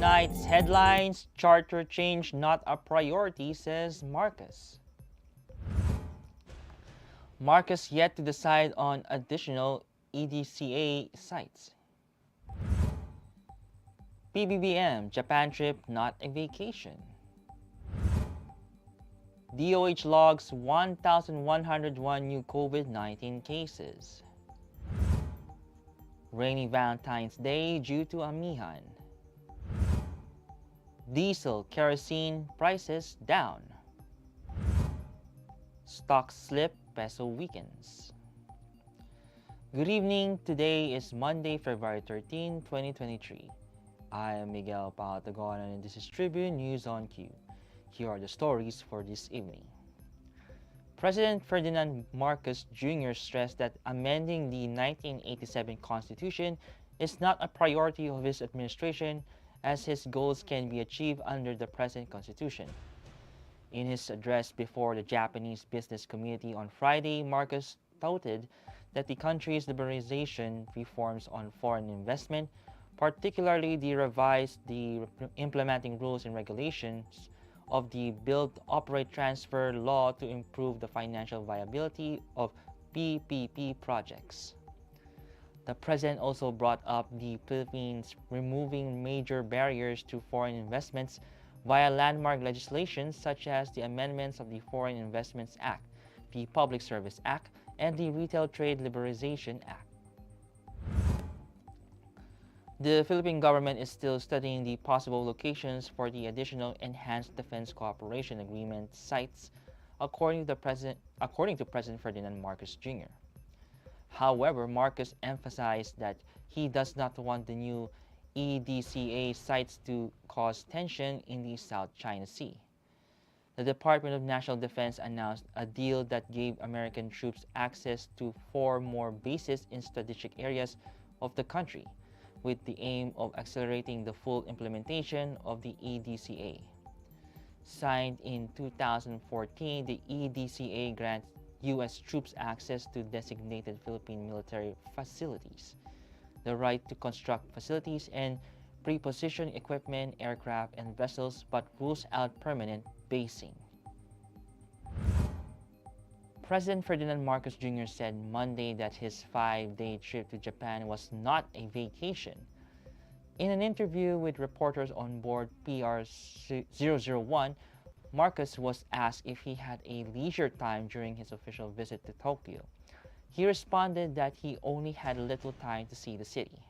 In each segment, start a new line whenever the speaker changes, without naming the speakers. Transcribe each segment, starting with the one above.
Tonight's headlines: charter change not a priority, says Marcos. Marcos yet to decide on additional EDCA sites. PBBM, Japan trip not a vacation. DOH logs 1,101 new COVID-19 cases. Rainy Valentine's Day due to Amihan. Diesel, kerosene prices down. Stocks slip, peso weakens. Good evening. Today is Monday, February 13, 2023. I am Miguel Patagon and this is Tribune News on Cue. Here are the stories for this evening. President Ferdinand Marcos Jr. stressed that amending the 1987 Constitution is not a priority of his administration, as his goals can be achieved under the present Constitution. In his address before the Japanese business community on Friday, Marcos touted that the country's liberalization reforms on foreign investment, particularly the implementing rules and regulations of the Build, Operate, Transfer law to improve the financial viability of PPP projects. The president also brought up the Philippines removing major barriers to foreign investments via landmark legislation such as the amendments of the Foreign Investments Act, the Public Service Act, and the Retail Trade Liberalization Act. The Philippine government is still studying the possible locations for the additional Enhanced Defense Cooperation Agreement sites, according to President Ferdinand Marcos Jr. However, Marcos emphasized that he does not want the new EDCA sites to cause tension in the South China Sea. The Department of National Defense announced a deal that gave American troops access to 4 more bases in strategic areas of the country, with the aim of accelerating the full implementation of the EDCA. Signed in 2014, the EDCA grants U.S. troops access to designated Philippine military facilities, the right to construct facilities and pre-position equipment, aircraft, and vessels, but rules out permanent basing. President Ferdinand Marcos Jr. said Monday that his 5-day trip to Japan was not a vacation. In an interview with reporters on board PR-001, Marcos was asked if he had a leisure time during his official visit to Tokyo. He responded that he only had little time to see the city.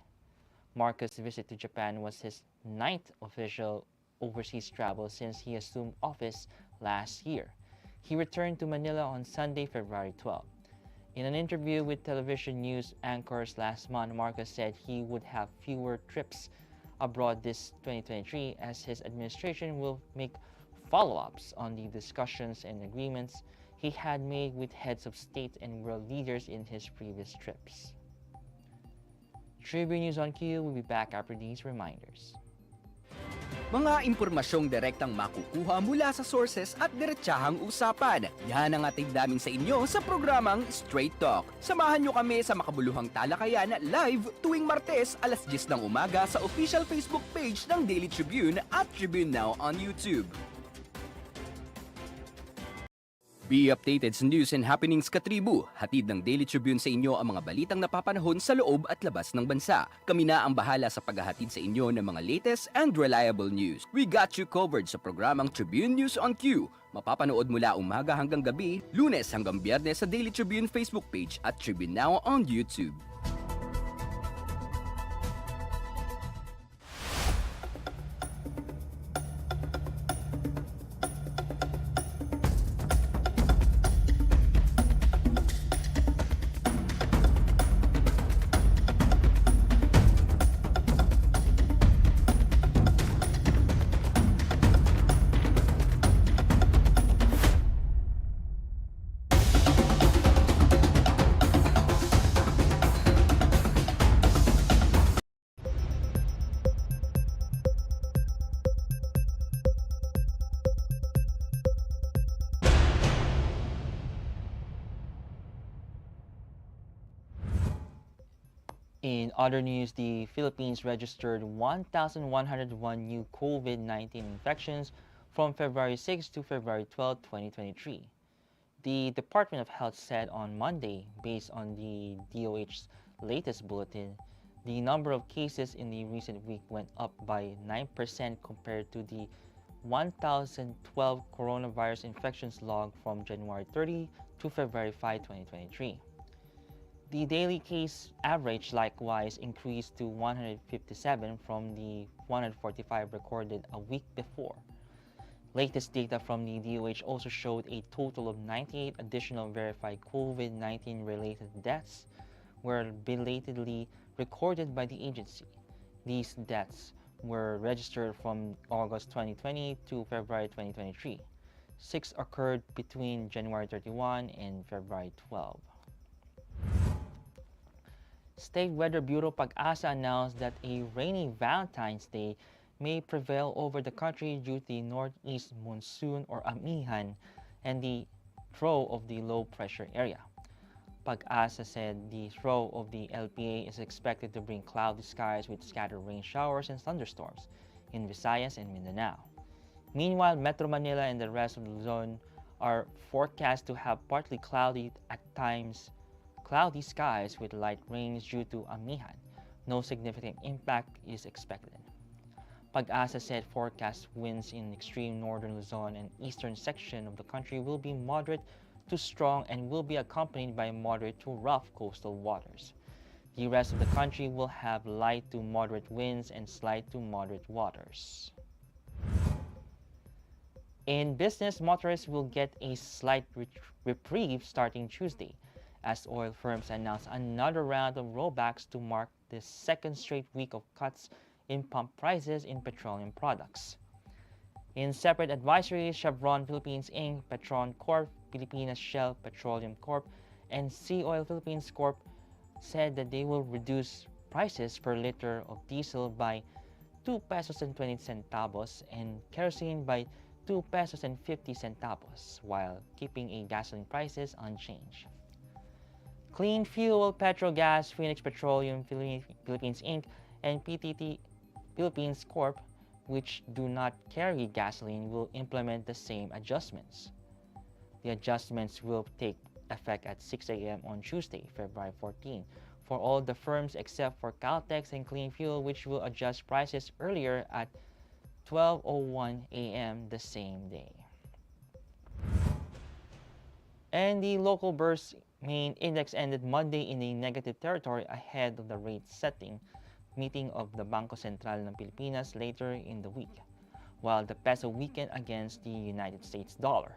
Marcos' visit to Japan was his 9th official overseas travel since he assumed office last year. He returned to Manila on Sunday, February 12. In an interview with television news anchors last month, Marcos said he would have fewer trips abroad this 2023 as his administration will make follow-ups on the discussions and agreements he had made with heads of state and world leaders in his previous trips. Tribune News on Cue will be back after these reminders.
Mga impormasyong direktang makukuha mula sa sources at diretsahang usapan. Yan ang ating daming sa inyo sa programang Straight Talk. Samahan nyo kami sa makabuluhang talakayan live tuwing Martes alas 10 ng umaga sa official Facebook page ng Daily Tribune at Tribune Now on YouTube. Be updated sa news and happenings katribu. Hatid ng Daily Tribune sa inyo ang mga balitang napapanahon sa loob at labas ng bansa. Kami na ang bahala sa paghahatid sa inyo ng mga latest and reliable news. We got you covered sa programang Tribune News on Cue. Mapapanood mula umaga hanggang gabi, Lunes hanggang Biyernes sa Daily Tribune Facebook page at Tribune Now on YouTube.
In other news, the Philippines registered 1,101 new COVID-19 infections from February 6 to February 12, 2023. The Department of Health said on Monday, based on the DOH's latest bulletin, the number of cases in the recent week went up by 9% compared to the 1,012 coronavirus infections logged from January 30 to February 5, 2023. The daily case average likewise increased to 157 from the 145 recorded a week before. Latest data from the DOH also showed a total of 98 additional verified COVID-19 related deaths were belatedly recorded by the agency. These deaths were registered from August 2020 to February 2023. 6 occurred between January 31 and February 12. State Weather Bureau Pag-asa announced that a rainy Valentine's Day may prevail over the country due to the northeast monsoon or Amihan and the throw of the low pressure area. Pag-asa said the throw of the LPA is expected to bring cloudy skies with scattered rain showers and thunderstorms in Visayas and Mindanao. Meanwhile, Metro Manila and the rest of the Luzon are forecast to have partly cloudy at times cloudy skies with light rains due to Amihan. No significant impact is expected. Pag-asa said forecast winds in extreme northern Luzon and eastern section of the country will be moderate to strong and will be accompanied by moderate to rough coastal waters. The rest of the country will have light to moderate winds and slight to moderate waters. In business, motorists will get a slight reprieve starting Tuesday, as oil firms announce another round of rollbacks to mark the second straight week of cuts in pump prices in petroleum products. In separate advisories, Chevron Philippines Inc., Petron Corp., Pilipinas Shell Petroleum Corp., and Sea Oil Philippines Corp. Said that they will reduce prices per liter of diesel by 2 pesos and 20 centavos and kerosene by 2 pesos and 50 centavos, while keeping a gasoline prices unchanged. Clean Fuel, Petrogas, Phoenix Petroleum Philippines Inc., and PTT Philippines Corp., which do not carry gasoline, will implement the same adjustments. The adjustments will take effect at 6 a.m. on Tuesday, February 14, for all the firms except for Caltex and Clean Fuel, which will adjust prices earlier at 12:01 a.m. the same day. And the local Bursa main index ended Monday in a negative territory ahead of the rate setting meeting of the Bangko Sentral ng Pilipinas later in the week, while the peso weakened against the United States dollar.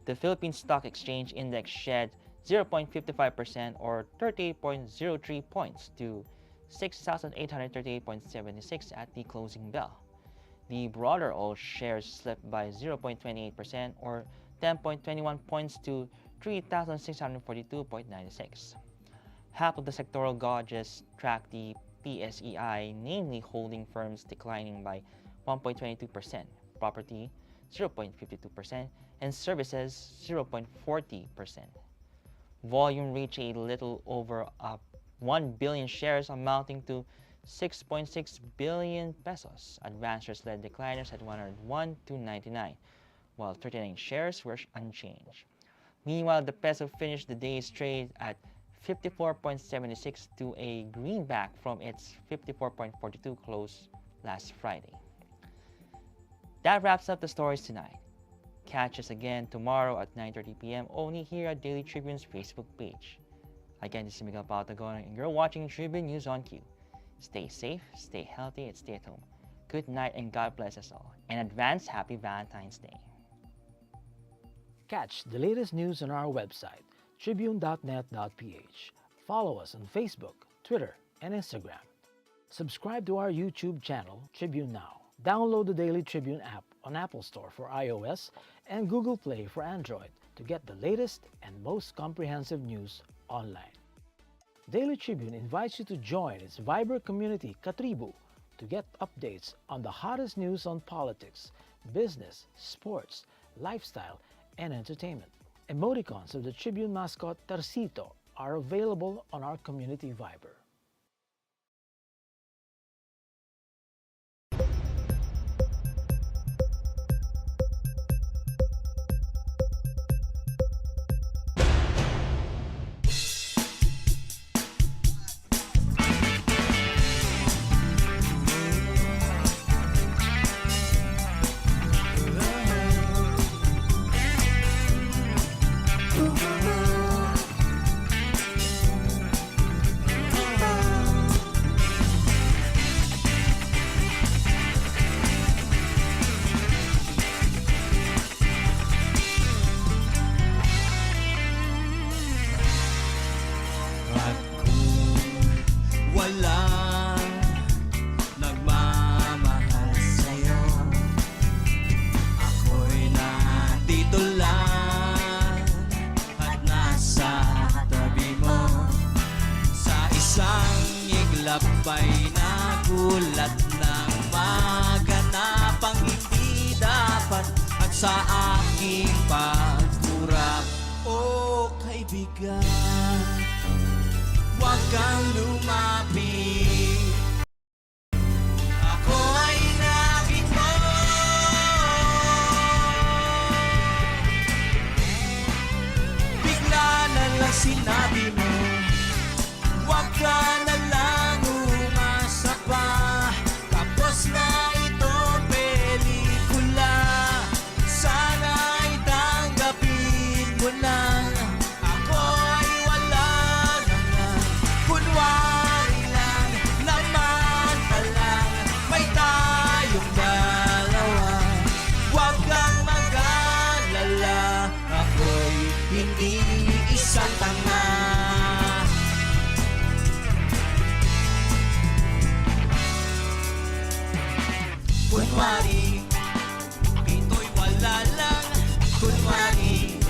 The Philippine Stock Exchange Index shed 0.55% or 38.03 points to 6,838.76 at the closing bell. The broader all shares slipped by 0.28% or 10.21 points to 3,642.96. Half of the sectoral gauges tracked the PSEI, namely holding firms declining by 1.22%, property 0.52%, and services 0.40%. Volume reached a little over 1 billion shares amounting to 6.6 billion pesos. Advancers led decliners at 101 to 99, while 39 shares were unchanged. Meanwhile, the peso finished the day's trade at 54.76 to a greenback from its 54.42 close last Friday. That wraps up the stories tonight. Catch us again tomorrow at 9:30 p.m. only here at Daily Tribune's Facebook page. Again, this is Miguel Patagon, and you're watching Tribune News on Cue. Stay safe, stay healthy, and stay at home. Good night and God bless us all. And advance happy Valentine's Day.
Catch the latest news on our website, tribune.net.ph. Follow us on Facebook, Twitter, and Instagram. Subscribe to our YouTube channel, Tribune Now. Download the Daily Tribune app on Apple Store for iOS and Google Play for Android to get the latest and most comprehensive news online. Daily Tribune invites you to join its vibrant community, Katribu, to get updates on the hottest news on politics, business, sports, lifestyle, and entertainment. Emoticons of the Tribune mascot Tercito are available on our community Viber.
sa aking pagkurap. Oh, kaibigan, huwag kang lumapit. Ako ay naging mo. Bigla na lang sinabi mo, huwag ka na lang umasa pa. Tapos na itong pelikula, sana'y tanggapin mo na. Ako ay wala na nga, kunwari lang, laman pa lang, may tayong dalawa. Huwag kang mag-alala, ako'y hindi isang tanga. Kunwari, ito'y wala lang. Kunwari,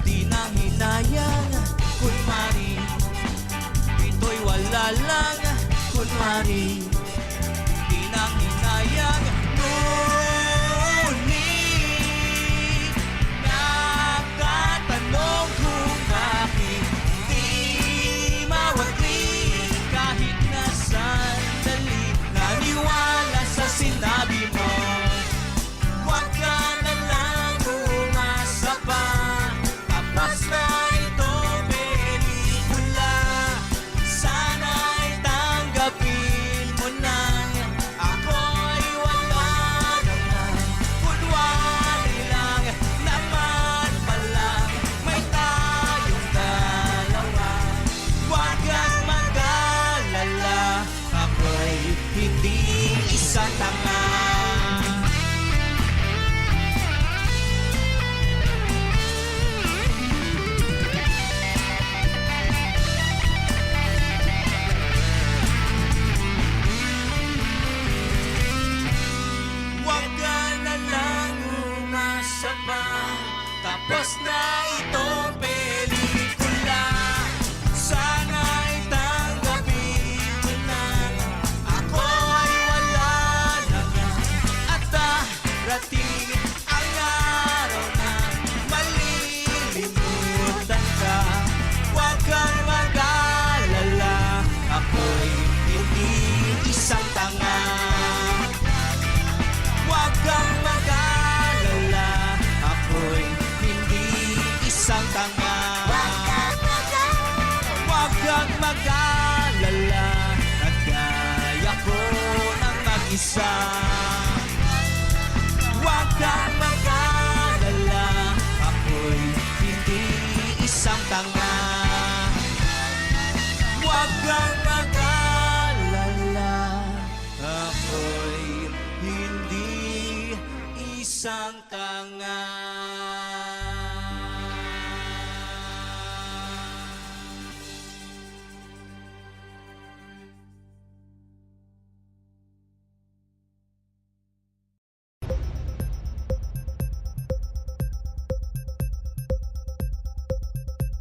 di na hinayang. Kunwari, ito'y wala lang. Kunwari, di na hinayang. Ngunit, nakatanong kung bakit di mawagli kahit na sandali. Naniwala sa sinabi mo, huwag ka na lang umasa pa. Tapos na itong pelikula, sana'y tanggapin mo na. Ako ay wala na nga, kunwari lang, laman pa lang, may tayong dalawa. Huwag kang mag-alala, ako'y hindi isang tanga. Huwag ka na lang umasa pa. Tapos na itong pelikula, sana'y tanggapin mo na. Ako ay wala na nga, at darating ang araw na malilimutan ka. Huwag kang mag-alala, ako'y hindi isang tanga. Huwag kang mag-alala, ako'y hindi isang tanga. Huwag kang mag-alala, nagkaya ko ng mag-isa. Huwag kang mag-alala, ako'y hindi isang tanga. Huwag kang mag-alala, ako'y hindi isang tanga.